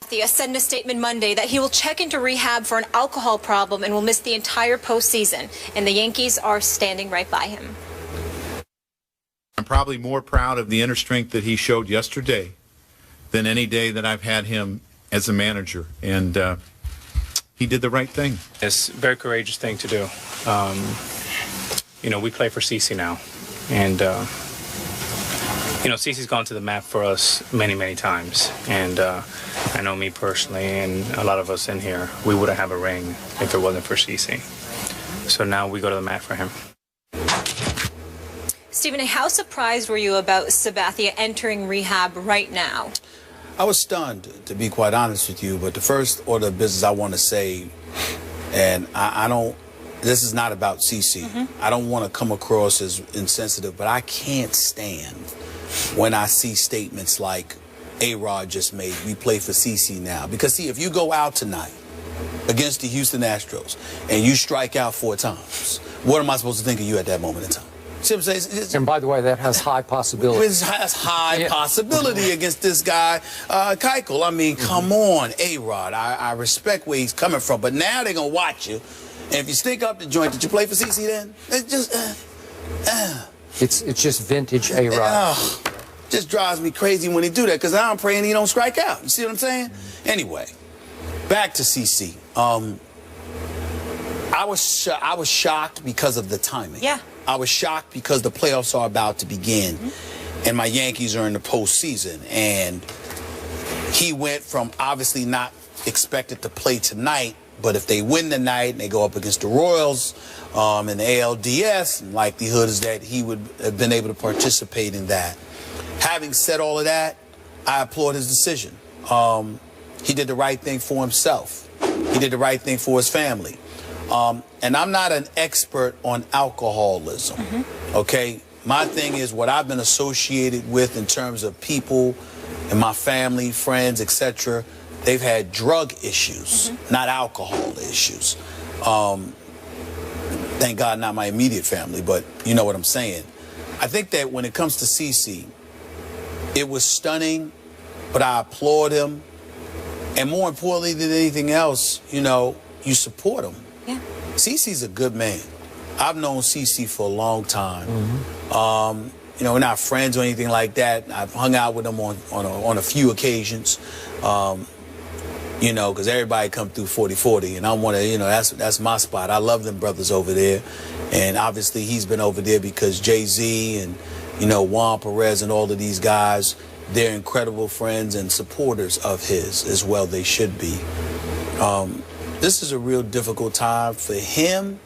Sabathia said in a statement Monday that he will check into rehab for an alcohol problem and will miss the entire postseason. And the Yankees are standing right by him. I'm probably more proud of the inner strength that he showed yesterday than any day that I've had him as a manager. And he did the right thing. It's a very courageous thing to do. You know, we play for CeCe now. And, you know, CeCe's gone to the mat for us many, many times. And I know me personally and a lot of us in here, we wouldn't have a ring if it wasn't for CeCe. So now we go to the mat for him. Stephen, how surprised were you about Sabathia entering rehab right now? I was stunned, to be quite honest with you, but the first order of business I want to say, and I don't, this is not about CeCe. I don't want to come across as insensitive, but I can't stand when I see statements like A-Rod just made, we play for CeCe now. Because, see, if you go out tonight against the Houston Astros and you strike out 4 times, what am I supposed to think of you at that moment in time? See what I'm saying? And by the way, that has high possibility. It has high possibility against this guy, Keuchel. I mean, come on, A-Rod. I respect where he's coming from, but now they're going to watch you. And if you stink up the joint, did you play for CeCe then? It's just, It's just vintage A-Rod. Just drives me crazy when he do that, because I'm praying he don't strike out. You see what I'm saying? Anyway, back to CeCe. I was shocked because of the timing. Yeah. I was shocked because the playoffs are about to begin, and my Yankees are in the postseason. And he went from obviously not expected to play tonight, but if they win tonight and they go up against the Royals in the ALDS, likelihood is that he would have been able to participate in that. Having said all of that, I applaud his decision. He did the right thing for himself. He did the right thing for his family. And I'm not an expert on alcoholism, okay? My thing is what I've been associated with in terms of people and my family, friends, etc. They've had drug issues, not alcohol issues. Thank God not my immediate family, but you know what I'm saying. I think that when it comes to CeCe, it was stunning, but I applaud him. And more importantly than anything else, you know, you support him. Yeah. CeCe's a good man. I've known CeCe for a long time. You know, we're not friends or anything like that. I've hung out with him on a few occasions. You know, because everybody come through 40-40, and I want to, you know, that's my spot. I love them brothers over there, and obviously he's been over there because Jay-Z and, you know, Juan Perez and all of these guys, they're incredible friends and supporters of his as well. They should be. This is a real difficult time for him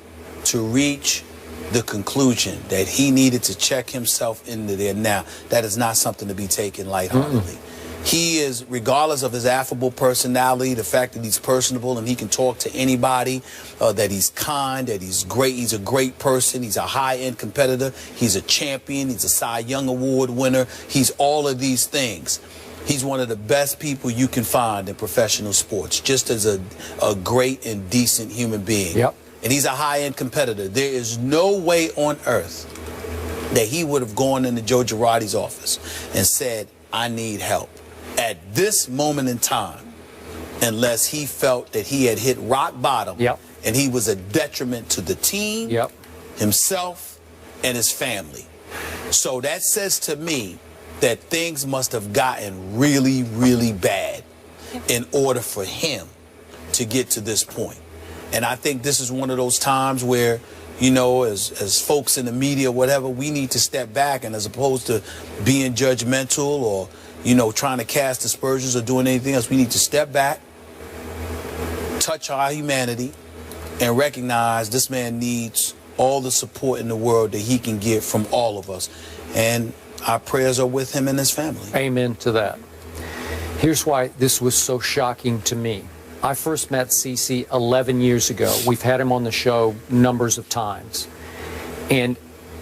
to reach the conclusion that he needed to check himself into there. Now, that is not something to be taken lightheartedly. He is, regardless of his affable personality, the fact that he's personable and he can talk to anybody, that he's kind, that he's great, he's a great person, he's a high-end competitor, he's a champion, he's a Cy Young Award winner, he's all of these things. He's one of the best people you can find in professional sports, just as a great and decent human being. Yep. And he's a high-end competitor. There is no way on earth that he would have gone into Joe Girardi's office and said, I need help at this moment in time, unless he felt that he had hit rock bottom and he was a detriment to the team, himself, and his family. So that says to me that things must have gotten really, really bad in order for him to get to this point. And I think this is one of those times where, you know, as folks in the media, whatever, we need to step back, and as opposed to being judgmental or, you know, trying to cast aspersions or doing anything else, we need to step back, touch our humanity, and recognize this man needs all the support in the world that he can get from all of us. And our prayers are with him and his family. Amen to that. Here's why this was so shocking to me. I first met CeCe 11 years ago. We've had him on the show numbers of times. And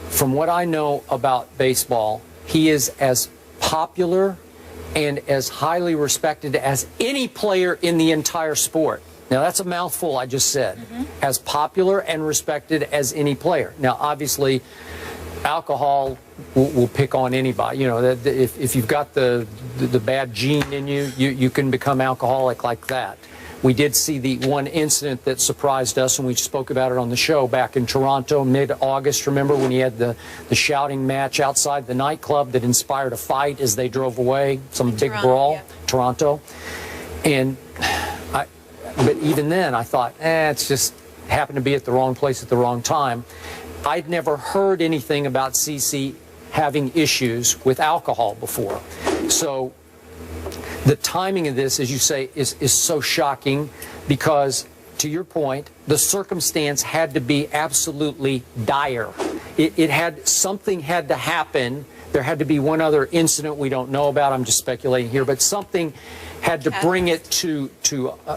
from what I know about baseball, he is as popular and as highly respected as any player in the entire sport. Now, that's a mouthful I just said. As popular and respected as any player. Now, obviously, alcohol will pick on anybody. You know, that if you've got the bad gene in you, you can become alcoholic like that. We did see the one incident that surprised us, and we spoke about it on the show back in Toronto, mid-August. Remember when he had the shouting match outside the nightclub that inspired a fight as they drove away, some big brawl, yeah. Toronto. And but even then, I thought, it's just happened to be at the wrong place at the wrong time. I'd never heard anything about CC having issues with alcohol before. So the timing of this, as you say, is so shocking because, to your point, the circumstance had to be absolutely dire. Something had to happen. There had to be one other incident we don't know about. I'm just speculating here, but something had to bring it to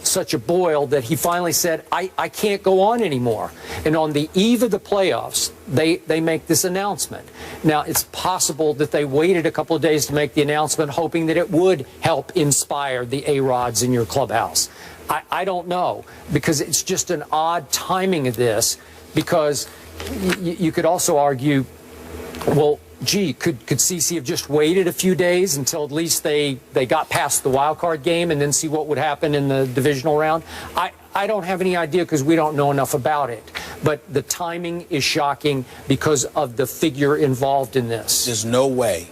such a boil that he finally said, I can't go on anymore. And on the eve of the playoffs, they make this announcement. Now, it's possible that they waited a couple of days to make the announcement, hoping that it would help inspire the A-Rods in your clubhouse. I don't know, because it's just an odd timing of this, because you could also argue, well, gee, could CC have just waited a few days until at least they got past the wild card game and then see what would happen in the divisional round? I don't have any idea because we don't know enough about it. But the timing is shocking because of the figure involved in this. There's no way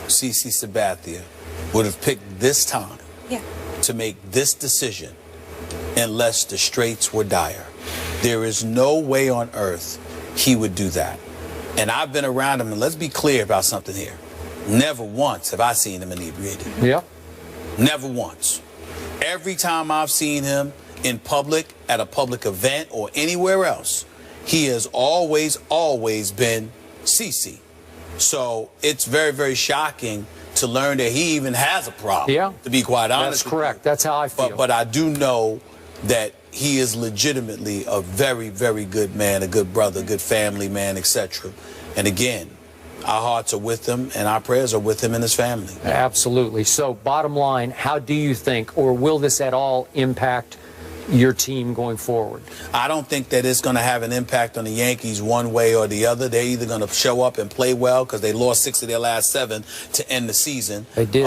CC Sabathia would have picked this time to make this decision unless the straits were dire. There is no way on earth he would do that. And I've been around him, and let's be clear about something here. Never once have I seen him inebriated. Yeah. Never once. Every time I've seen him in public, at a public event, or anywhere else, he has always been CC. So it's very, very shocking to learn that he even has a problem, to be quite honest. That's correct. That's how I feel. But I do know that he is legitimately a very, very good man, a good brother, good family man, etc. And again, our hearts are with him and our prayers are with him and his family. Absolutely. So bottom line, how do you think, or will this at all impact your team going forward? I don't think that it's going to have an impact on the Yankees one way or the other. They're either going to show up and play well because they lost 6 of their last 7 to end the season. They did.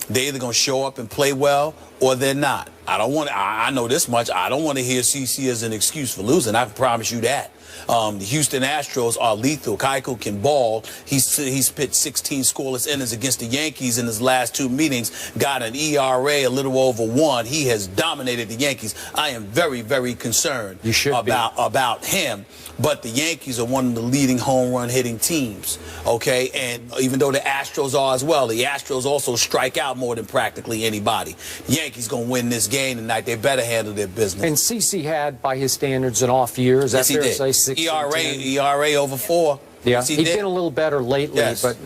They're either going to show up and play well or they're not. I know this much. I don't want to hear CC as an excuse for losing. I can promise you that. The Houston Astros are lethal. Keuchel can ball. He's pitched 16 scoreless innings against the Yankees in his last 2 meetings, got an ERA a little over 1. He has dominated the Yankees. I am very, very concerned about him. But the Yankees are one of the leading home run hitting teams, okay? And even though the Astros are as well, the Astros also strike out more than practically anybody. The Yankees going to win this game tonight. They better handle their business. And CC had, by his standards, an off year. Is that fair to say? 6 ERA over 4. Yeah, he's been a little better lately, but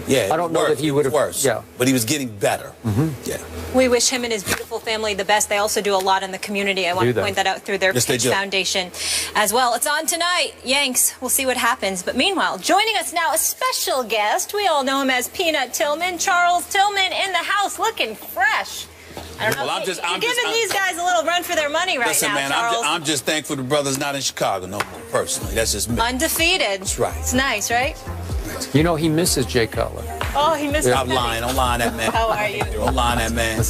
I don't know that he would have. Worse. Yeah, but he was getting better. Yeah. We wish him and his beautiful family the best. They also do a lot in the community. I want to point that out through their Pitch Foundation as well. It's on tonight. Yanks. We'll see what happens. But meanwhile, joining us now, a special guest. We all know him as Peanut Tillman. Charles Tillman in the house, looking fresh. I don't know. Well, I'm giving these guys a little run for their money right now, man, Charles. I'm just thankful the brother's not in Chicago no more, personally. That's just me. Undefeated. That's right. It's nice, right? You know, he misses Jay Cutler. Oh, he misses I'm lying. Don't lie on that man. How are you? Don't lie on that man.